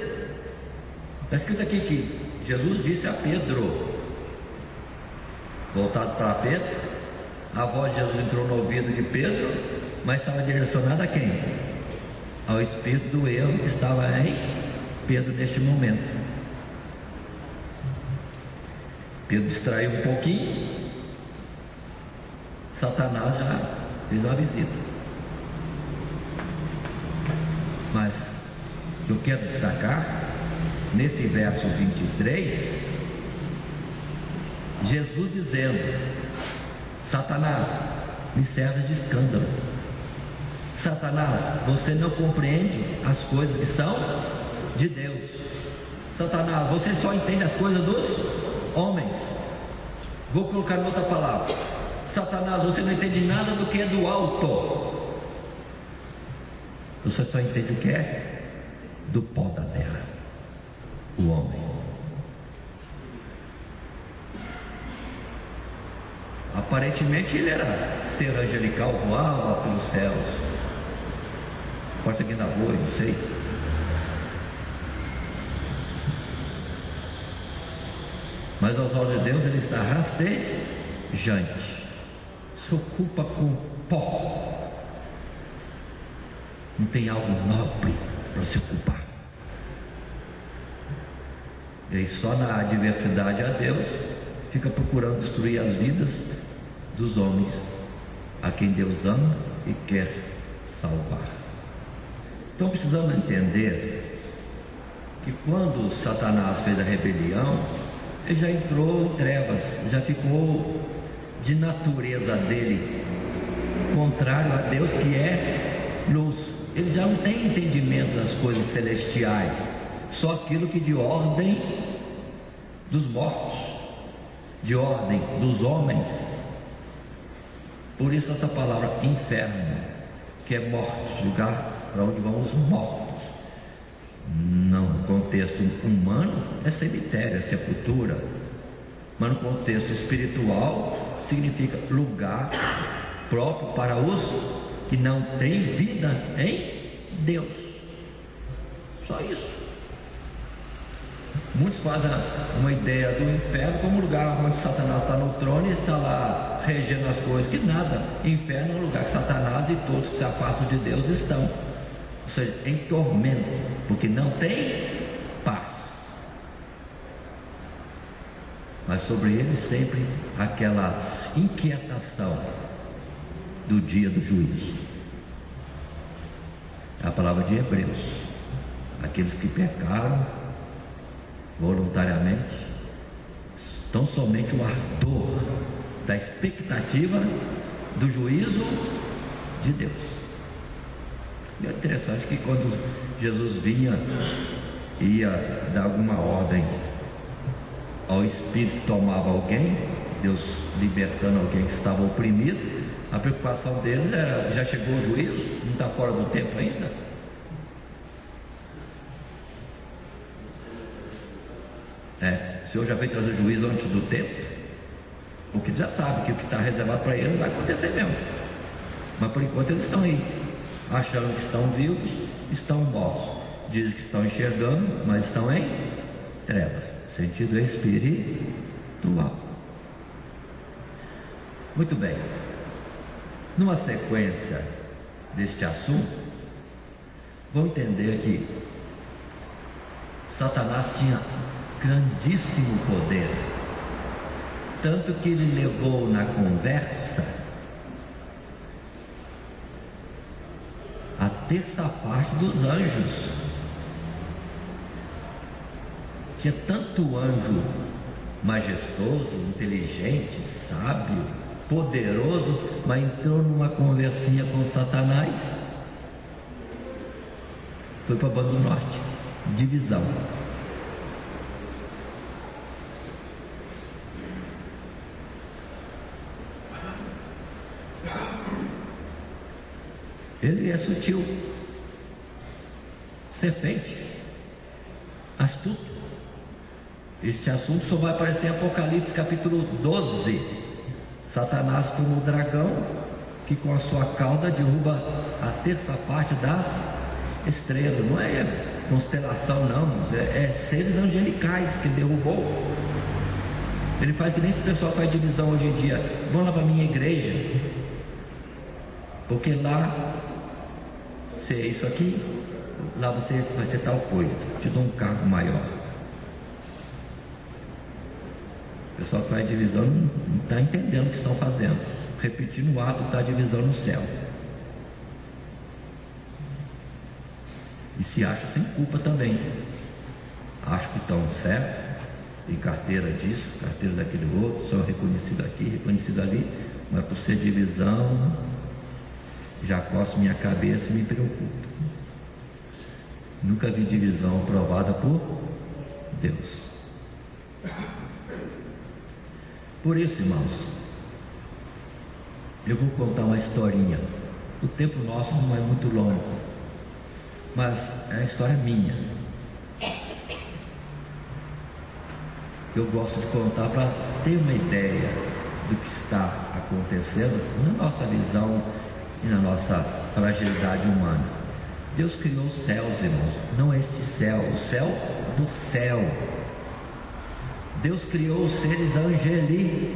Está escrito aqui que Jesus disse a Pedro, voltado para Pedro, a voz de Jesus entrou no ouvido de Pedro, mas estava direcionada a quem? Ao espírito do erro que estava em Pedro neste momento. Pedro distraiu um pouquinho, Satanás já fez uma visita. Mas eu quero destacar nesse verso 23, Jesus dizendo: Satanás, me serves de escândalo. Satanás, você não compreende as coisas que são de Deus. Satanás, você só entende as coisas dos homens. Vou colocar em outra palavra: Satanás, você não entende nada do que é do alto. Você só entende o que é do pó da terra, o homem. Aparentemente ele era ser angelical, voava pelos céus. Pode ser que ainda voe, não sei. Mas aos olhos de Deus ele está rastejante, se ocupa com pó. Não tem algo nobre para se ocupar. E aí só na adversidade a Deus fica procurando destruir as vidas dos homens a quem Deus ama e quer salvar. Então precisamos entender que quando Satanás fez a rebelião, ele já entrou em trevas, já ficou de natureza dele contrário a Deus, que é luz. Ele já não tem entendimento das coisas celestiais, só aquilo que de ordem dos mortos, de ordem dos homens. Por isso essa palavra inferno, que é mortos, lugar para onde vão os mortos. No contexto humano é cemitério, é sepultura, mas no contexto espiritual significa lugar próprio para os que não têm vida em Deus. Só isso. Muitos fazem uma ideia do inferno como um lugar onde Satanás está no trono e está lá regendo as coisas. Que nada, inferno é um lugar que Satanás e todos que se afastam de Deus estão, ou seja, em tormento, porque não tem paz. Mas sobre eles sempre aquela inquietação do dia do juízo. É a palavra de Hebreus. Aqueles que pecaram voluntariamente, tão somente o ardor da expectativa do juízo de Deus. E é interessante que quando Jesus vinha, ia dar alguma ordem ao espírito que tomava alguém, Deus libertando alguém que estava oprimido, a preocupação deles era: já chegou o juízo? Não está fora do tempo ainda? O Senhor já veio trazer juízo antes do tempo, porque já sabe que o que está reservado para eles vai acontecer mesmo. Mas por enquanto eles estão aí, achando que estão vivos, estão mortos. Dizem que estão enxergando, mas estão em trevas. Sentido espiritual. Muito bem. Numa sequência deste assunto, vamos entender que Satanás tinha grandíssimo poder, tanto que ele levou na conversa a terça parte dos anjos. Tinha tanto anjo majestoso, inteligente, sábio, poderoso, mas entrou numa conversinha com Satanás, foi para a Banda do Norte, divisão. Ele é sutil, serpente, astuto. Esse assunto só vai aparecer em Apocalipse capítulo 12. Satanás como o dragão que com a sua cauda derruba a terça parte das estrelas. Não é constelação não, é seres angelicais que derrubou. Ele faz que nem esse pessoal faz divisão hoje em dia: vão lá para a minha igreja, porque lá você é isso aqui, lá você vai ser tal coisa, te dou um cargo maior. O pessoal que faz divisão não está entendendo o que estão fazendo, repetindo o ato da divisão no céu, e se acha sem culpa também. Acho que estão certo, tem carteira disso, carteira daquele outro, são reconhecido aqui, reconhecido ali, mas por ser divisão, já coço minha cabeça e me preocupo. Nunca vi divisão aprovada por Deus. Por isso, irmãos, eu vou contar uma historinha. O tempo nosso não é muito longo, mas é uma história minha. Eu gosto de contar para ter uma ideia do que está acontecendo na nossa visão e na nossa fragilidade humana. Deus criou os céus, irmãos, não este céu, o céu do céu. Deus criou os seres angelicais,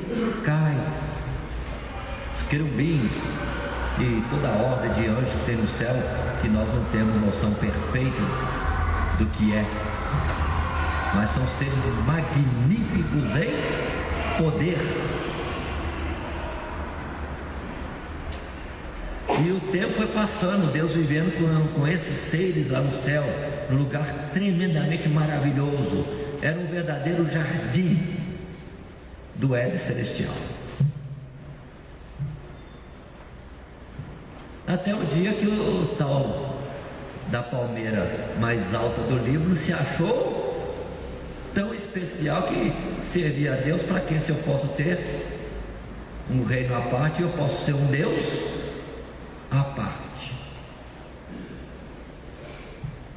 os querubins e toda a ordem de anjos que tem no céu, que nós não temos noção perfeita do que é, mas são seres magníficos em poder. E o tempo foi passando, Deus vivendo com esses seres lá no céu, num lugar tremendamente maravilhoso. Era um verdadeiro jardim do Éden celestial. Até o dia que o tal da palmeira mais alta do livro se achou tão especial que servia a Deus. Para que, se eu posso ter um reino à parte, eu posso ser um Deus à parte?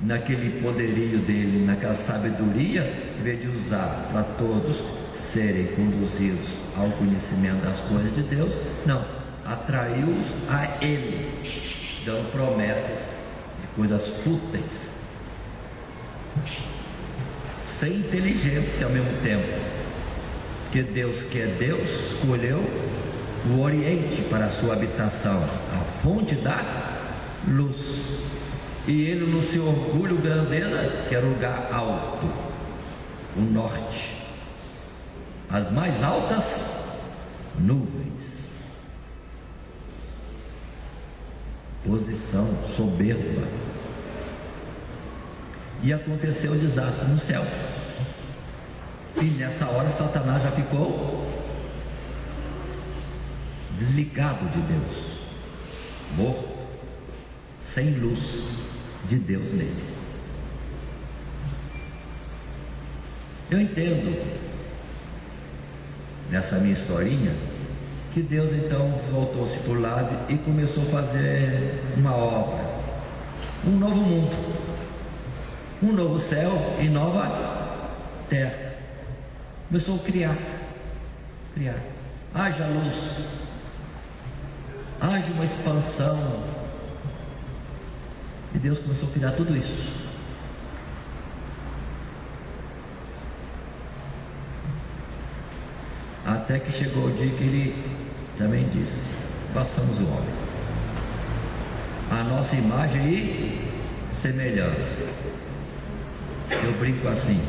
Naquele poderio dele, naquela sabedoria, em vez de usar para todos serem conduzidos ao conhecimento das coisas de Deus, não, atraiu-os a ele, dando promessas de coisas fúteis, sem inteligência ao mesmo tempo, porque Deus, que é Deus, escolheu o Oriente para a sua habitação, a fonte da luz, e ele, no seu orgulho, grandeza, que era o lugar alto, o norte, as mais altas nuvens, posição soberba. E aconteceu o desastre no céu, e nessa hora Satanás já ficou desligado de Deus, morto, sem luz de Deus nele. Eu entendo nessa minha historinha que Deus então voltou-se para o lado e começou a fazer uma obra, um novo mundo, um novo céu e nova terra. Começou a criar, haja luz, haja uma expansão, e Deus começou a criar tudo isso. Até que chegou o dia que ele também disse: façamos o homem a nossa imagem e semelhança. Eu brinco assim,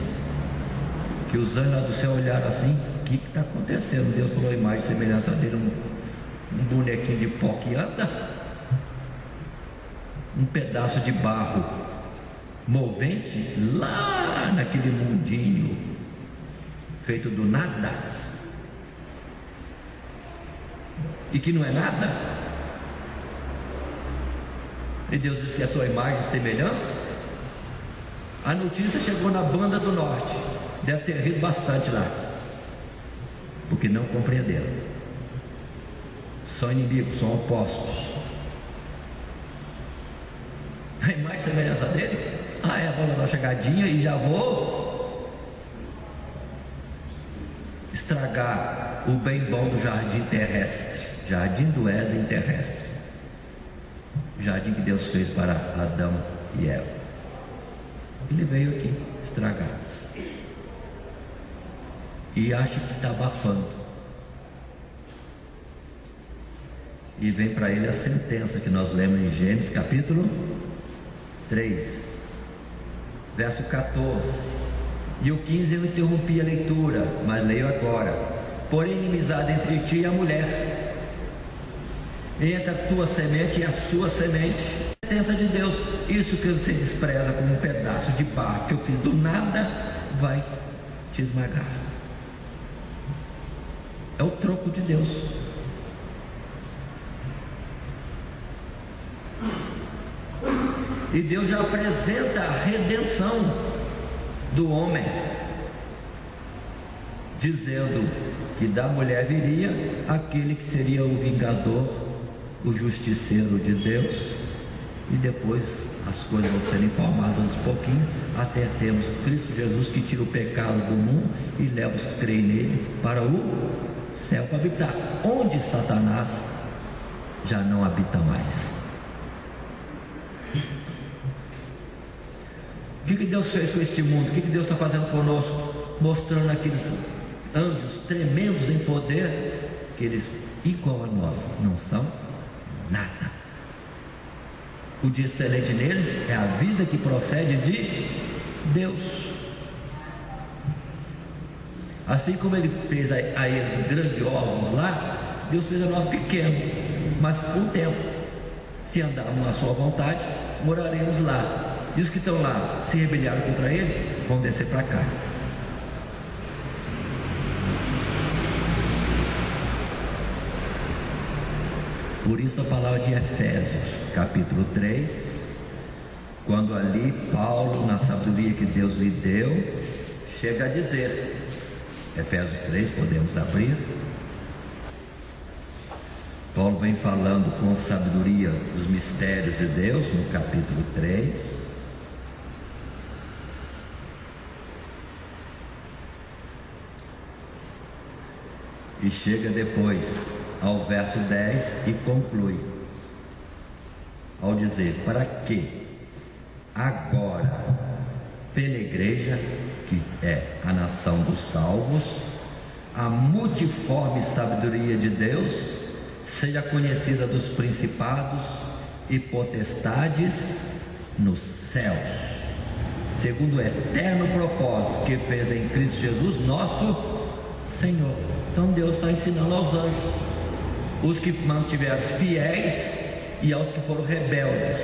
que os anjos do céu olharam assim: o que está acontecendo? Deus falou: a imagem e semelhança dele, um bonequinho de pó que anda, um pedaço de barro movente lá naquele mundinho feito do nada, e que não é nada. E Deus disse que é a sua imagem e semelhança. A notícia chegou na banda do norte, deve ter rido bastante lá, porque não compreenderam. São inimigos, são opostos. A imagem e semelhança dele, vou dar uma chegadinha e já vou estragar o bem bom do jardim terrestre, jardim do Éden terrestre, jardim que Deus fez para Adão e Eva. Ele veio aqui estragar e acha que está abafando, e vem para ele a sentença que nós lemos em Gênesis capítulo 3, verso 14. E o 15 eu interrompi a leitura, mas leio agora: porém inimizade entre ti e a mulher, entre a tua semente e a sua semente. Sentença de Deus: isso que você despreza como um pedaço de barro que eu fiz do nada, vai te esmagar. É o troco de Deus. E Deus já apresenta a redenção do homem, dizendo que da mulher viria aquele que seria o vingador, o justiceiro de Deus. E depois as coisas vão ser informadas um pouquinho, até termos Cristo Jesus, que tira o pecado do mundo e leva os que creem nele para o céu, para habitar onde Satanás já não habita mais. O que Deus fez com este mundo? O que Deus está fazendo conosco? Mostrando aqueles anjos tremendos em poder, que eles, igual a nós, não são nada. O de excelente neles é a vida que procede de Deus. Assim como Ele fez a eles grandiosos lá, Deus fez a nós pequenos, mas por um tempo. Se andarmos na sua vontade, moraremos lá. E os que estão lá se rebelaram contra Ele, vão descer para cá. Por isso a palavra de Efésios, capítulo 3, quando ali Paulo, na sabedoria que Deus lhe deu, chega a dizer, Efésios 3, podemos abrir. Paulo vem falando com sabedoria dos mistérios de Deus, no capítulo 3. E chega depois ao verso 10 e conclui ao dizer: para que agora pela igreja, que é a nação dos salvos, a multiforme sabedoria de Deus seja conhecida dos principados e potestades nos céus, segundo o eterno propósito que fez em Cristo Jesus, nosso Senhor. Então Deus está ensinando aos anjos, os que mantiveram fiéis e aos que foram rebeldes.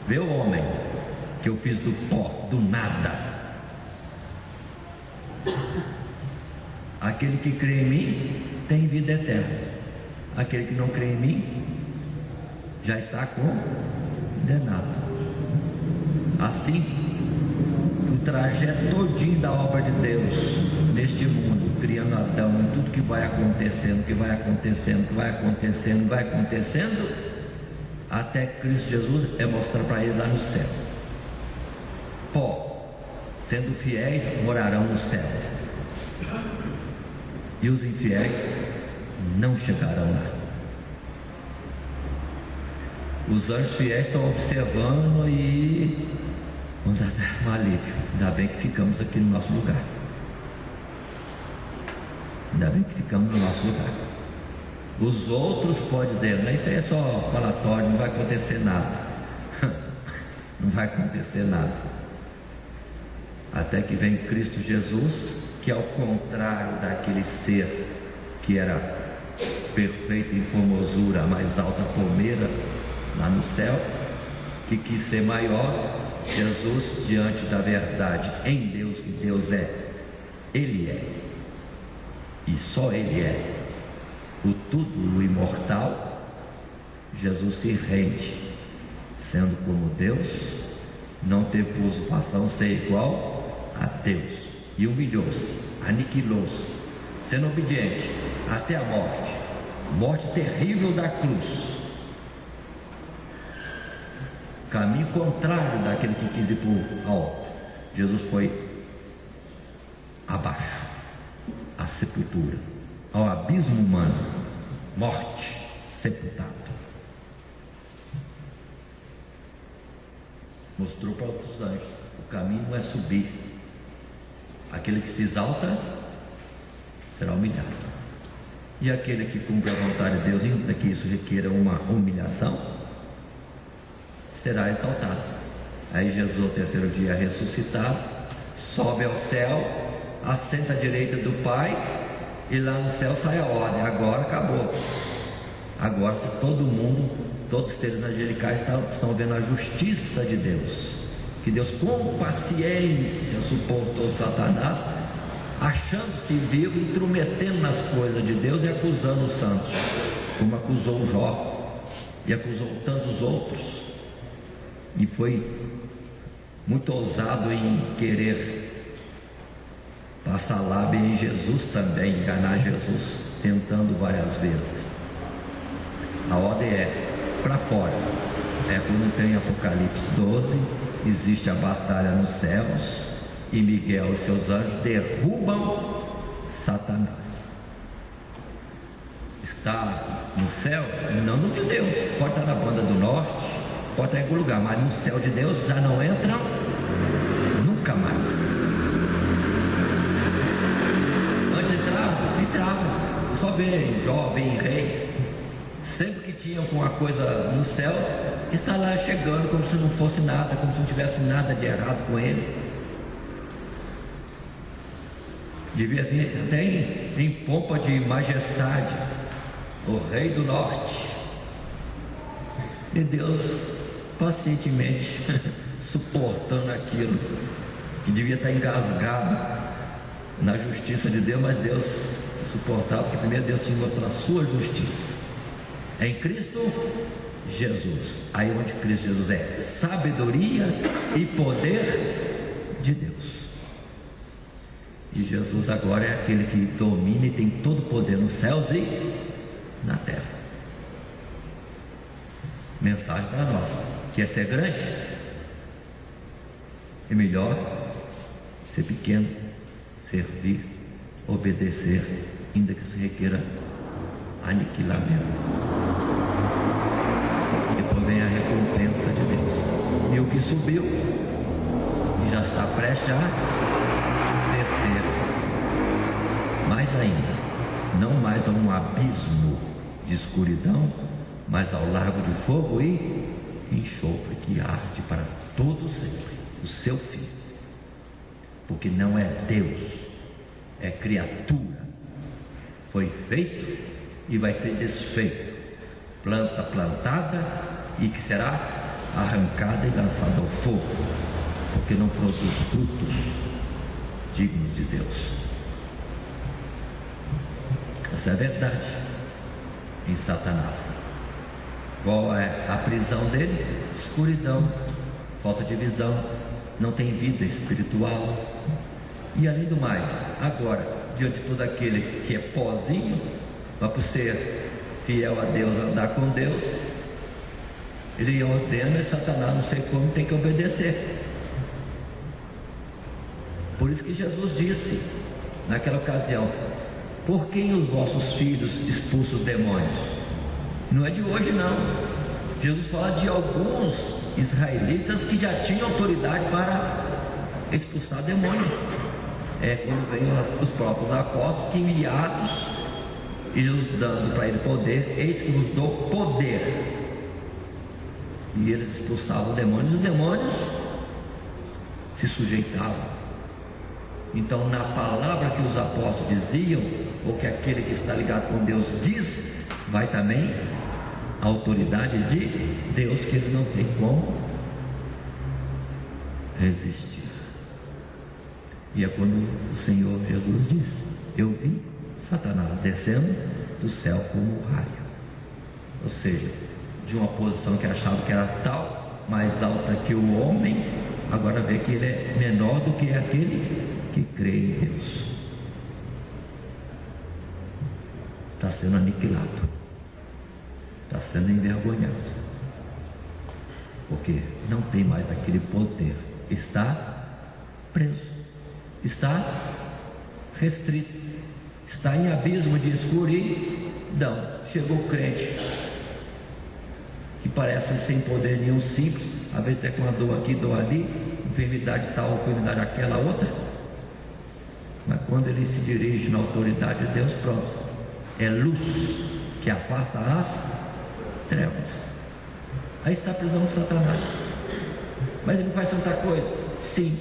Vê o homem que eu fiz do pó, do nada. Aquele que crê em mim tem vida eterna. Aquele que não crê em mim já está condenado. Assim, o trajeto todinho da obra de Deus neste mundo, criando Adão, e tudo que vai acontecendo, vai acontecendo, até Cristo Jesus, é mostrar para eles lá no céu. Pó, sendo fiéis, morarão no céu, e os infiéis não chegarão lá. Os anjos fiéis estão observando e vamos dar um alívio. Ainda bem que ficamos aqui no nosso lugar. Ainda bem que ficamos no nosso lugar. Os outros podem dizer, não, isso aí é só falatório, não vai acontecer nada. Não vai acontecer nada. Até que vem Cristo Jesus, que ao contrário daquele ser que era perfeito em formosura, a mais alta palmeira lá no céu, que quis ser maior, Jesus, diante da verdade em Deus, que Deus é, Ele é, e só Ele é o tudo, o imortal. Jesus se rende, sendo como Deus, não teve por usurpação ser igual a Deus, e humilhou-se, aniquilou-se, sendo obediente até a morte terrível da cruz, caminho contrário daquele que quis ir para o alto. Jesus foi abaixo, à sepultura, ao abismo humano, morte, sepultado. Mostrou para outros anjos: o caminho não é subir, aquele que se exalta será humilhado, e aquele que cumpre a vontade de Deus, ainda que isso requeira uma humilhação, será exaltado. Aí Jesus, ao terceiro dia ressuscitado, sobe ao céu, assenta à direita do Pai, e lá no céu sai a ordem: agora acabou. Agora todo mundo, todos os seres angelicais estão vendo a justiça de Deus, que Deus com paciência suportou Satanás, achando-se vivo, intrometendo nas coisas de Deus e acusando os santos, como acusou Jó e acusou tantos outros. E foi muito ousado em querer passar lábia em Jesus também, enganar Jesus, tentando várias vezes. A ordem é para fora. É quando tem Apocalipse 12, existe a batalha nos céus, e Miguel e seus anjos derrubam Satanás. Está no céu? Não no de Deus. Pode estar na banda do norte, pode estar em algum lugar, mas no céu de Deus já não entram nunca mais. Antes entravam, só vê jovem reis, sempre que tinham alguma coisa no céu, está lá chegando como se não fosse nada, como se não tivesse nada de errado com ele. Devia vir até em pompa de majestade, o rei do norte. E Deus pacientemente suportando aquilo, que devia estar engasgado na justiça de Deus, mas Deus suportava, porque primeiro Deus tinha que mostrar a sua justiça em Cristo Jesus. Aí onde Cristo Jesus é sabedoria e poder de Deus. E Jesus agora é aquele que domina e tem todo o poder nos céus e na terra. Mensagem para nós: quer ser grande? É melhor ser pequeno, servir, obedecer, ainda que se requeira aniquilamento. Depois vem tem a recompensa de Deus. E o que subiu e já está prestes a descer, mais ainda, não mais a um abismo de escuridão, mas ao lago de fogo e enxofre que arde para todo sempre, o seu filho. Porque não é Deus, é criatura, foi feito e vai ser desfeito, planta plantada e que será arrancada e lançada ao fogo, porque não produz frutos dignos de Deus. Essa é a verdade em Satanás. Qual é a prisão dele? Escuridão, falta de visão, não tem vida espiritual. E além do mais, agora, diante de todo aquele que é pozinho, mas por ser fiel a Deus, andar com Deus, ele ordena e Satanás, não sei como, tem que obedecer. Por isso que Jesus disse naquela ocasião: por quem os vossos filhos expulsam os demônios? Não é de hoje não. Jesus fala de alguns israelitas que já tinham autoridade para expulsar demônios. É quando vem os próprios apóstolos que enviados, e Jesus dando para ele poder: eis que vos dou poder. E eles expulsavam demônios, os demônios se sujeitavam. Então, na palavra que os apóstolos diziam, ou que aquele que está ligado com Deus diz, vai também a autoridade de Deus, que ele não tem como resistir. E é quando o Senhor Jesus diz: eu vi Satanás descendo do céu como um raio. Ou seja, de uma posição que achava que era tal, mais alta que o homem, agora vê que ele é menor do que aquele que crê em Deus. Está sendo aniquilado, está sendo envergonhado, porque não tem mais aquele poder, está preso, está restrito, está em abismo de escuridão. Chegou o crente que parece sem poder nenhum, simples, às vezes até com uma dor aqui, dor ali, enfermidade tal, enfermidade aquela outra, mas quando ele se dirige na autoridade de Deus, pronto, é luz que afasta as trevas. Aí está a prisão de Satanás. Mas ele não faz tanta coisa. Sim.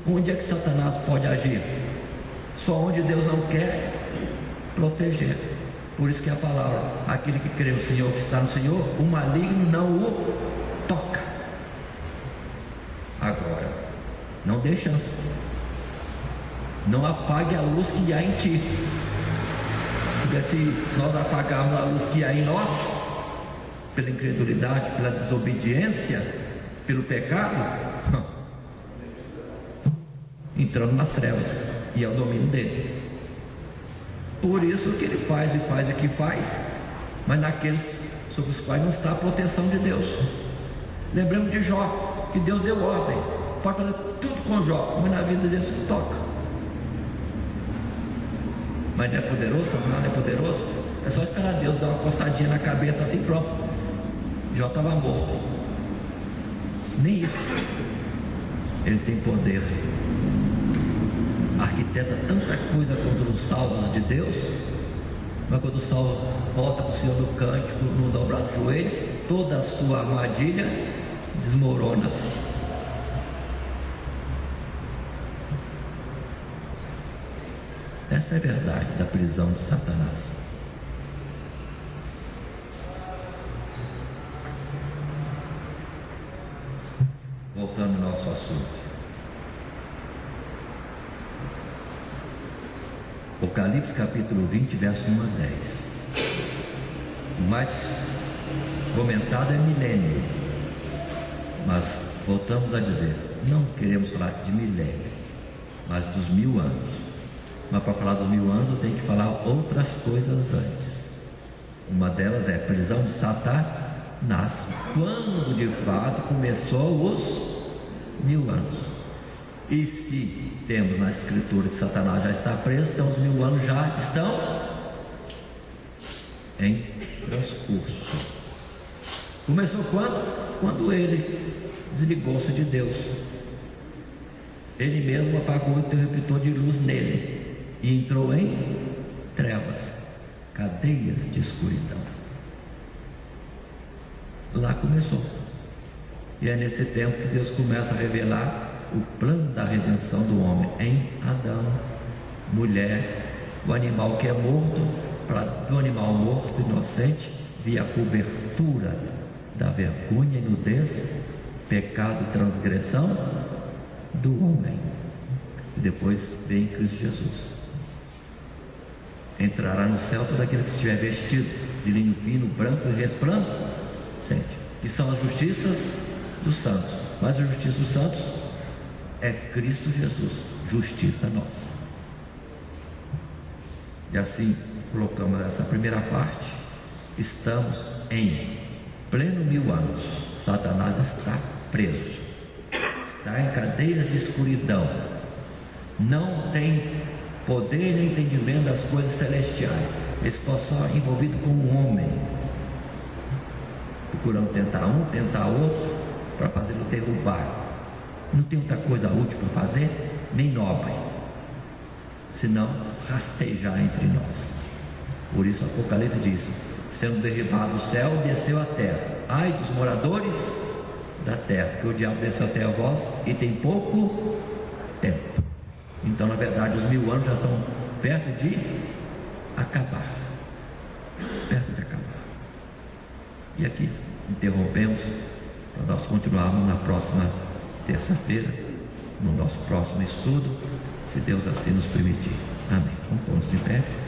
Onde é que Satanás pode agir? Só onde Deus não quer proteger. Por isso que a palavra: aquele que crê no Senhor, que está no Senhor, o maligno não o toca. Agora, não dê chance, não apague a luz que há em ti, porque se nós apagarmos a luz que há em nós, pela incredulidade, pela desobediência, pelo pecado, entrando nas trevas, e é o domínio dele. Por isso que ele faz e faz o que faz, mas naqueles sobre os quais não está a proteção de Deus. Lembramos de Jó, que Deus deu ordem: pode fazer tudo com Jó, mas na vida dele não toca. Mas não é poderoso? Satanás não é poderoso? É só esperar Deus dar uma coçadinha na cabeça assim, pronto, Jó estava morto. Nem isso ele tem poder. Arquiteta tanta coisa contra os salvos de Deus, mas quando o salvo volta para o Senhor no cântico, no dobrar do joelho, toda a sua armadilha desmorona-se. Essa é a verdade da prisão de Satanás. Voltando ao nosso assunto, Apocalipse capítulo 20, verso 1 a 10. O mais comentado é milênio, mas voltamos a dizer: não queremos falar de milênio, mas dos 1000 anos. Mas para falar dos 1000 anos eu tenho que falar outras coisas antes. Uma delas é a prisão de Satanás, quando de fato começou os 1000 anos. E se temos na escritura que Satanás já está preso, então os 1000 anos já estão em transcurso. Começou quando? Quando ele desligou-se de Deus. Ele mesmo apagou o interruptor de luz nele e entrou em trevas, cadeias de escuridão. Lá começou. E é nesse tempo que Deus começa a revelar o plano da redenção do homem em Adão, mulher, o animal que é morto, do animal morto, inocente, via a cobertura da vergonha e nudez, pecado, transgressão do homem. E depois vem Cristo Jesus. Entrará no céu todo aquele que estiver vestido de linho fino, branco e resplandecente, que são as justiças dos santos. Mas a justiça dos santos é Cristo Jesus, justiça nossa. E assim colocamos essa primeira parte. Estamos em pleno 1000 anos. Satanás está preso, está em cadeias de escuridão, não tem poder nem entendimento das coisas celestiais. Ele está só envolvido com o homem, procurando tentar um, tentar outro, para fazê-lo derrubar. Não tem outra coisa útil para fazer, nem nobre, senão rastejar entre nós. Por isso Apocalipse diz: sendo derribado o céu, desceu a terra. Ai dos moradores da terra, porque o diabo desceu até a vós e tem pouco tempo. Então, na verdade, os 1000 anos já estão perto de acabar. Perto de acabar. E aqui interrompemos para nós continuarmos na próxima terça-feira, no nosso próximo estudo, se Deus assim nos permitir. Amém. Vamos pôr-nos de pé.